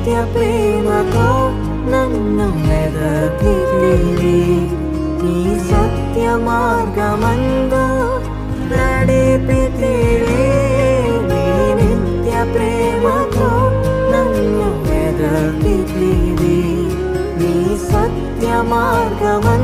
నిత్య ప్రేమతో నన్ను వెదకితివి నీ సత్య మార్గమందు నడిపితివి నీ నిత్య ప్రేమతో నన్ను వెదకితివి నీ సత్య మార్గమందు